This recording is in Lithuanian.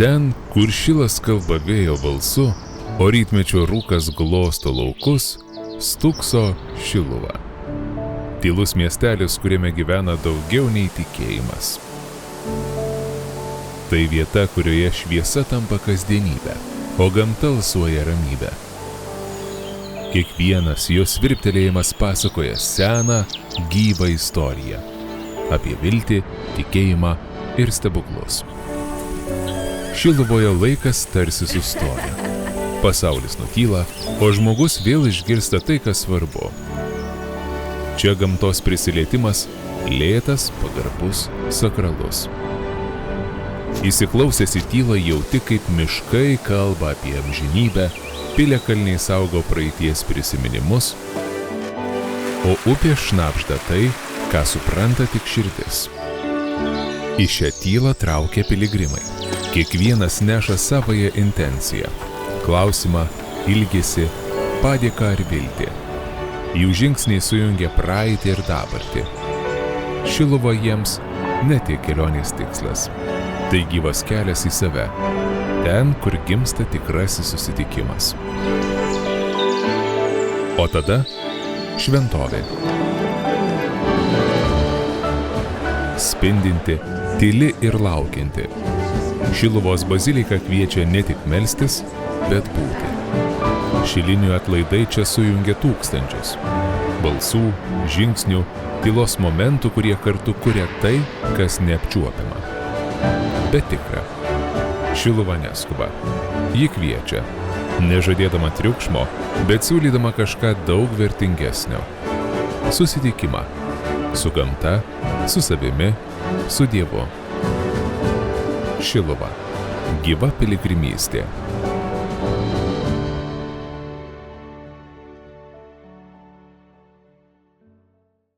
Ten, kur šilas kalba vėjo balsu, o rytmečio rūkas glosto laukus, stūkso Šiluva. Tylus miestelis, kuriame gyvena daugiau nei tikėjimas. Tai vieta, kurioje šviesa tampa kasdienybė, o gamta alsuoja ramybę. Kiekvienas jos virptelėjimas pasakoja seną, gyvą istoriją apie viltį, tikėjimą ir stebuklus. Šiluvoje laikas tarsi sustoja. Pasaulis nutyla, o žmogus vėl išgirsta tai, kas svarbu. Čia gamtos prisilietimas lėtas, pagarbus, sakralus. Įsiklausęs į tylą jauti, kaip miškai kalba apie amžinybę, piliakalniai saugo praeities prisiminimus, o upė šnabžda tai, ką supranta tik širdis. Į šią tylą traukia piligrimai. Kiekvienas neša savąją intenciją, klausimą, ilgesį, padėką ar viltį. Jų žingsniai sujungia praeitį ir dabartį. Šiluva jiems ne tik kelionės tikslas, tai gyvas kelias į save, ten, kur gimsta tikrasis susitikimas. O tada šventovė. Spindinti, tyli ir laukianti. Šiluvos bazilika kviečia ne tik melstis, bet būti. Šilinių atlaidai čia sujungia tūkstančius. Balsų, žingsnių, tylos momentų, kurie kartu kuria tai, kas neapčiuopiama. Bet tikra. Šiluva neskuba. Ji kviečia, nežadėdama triukšmo, bet siūlydama kažką daug vertingesnio. Susitikimą. Su gamta, su savimi, su Dievu. Šiluva. Gyva piligrimystė.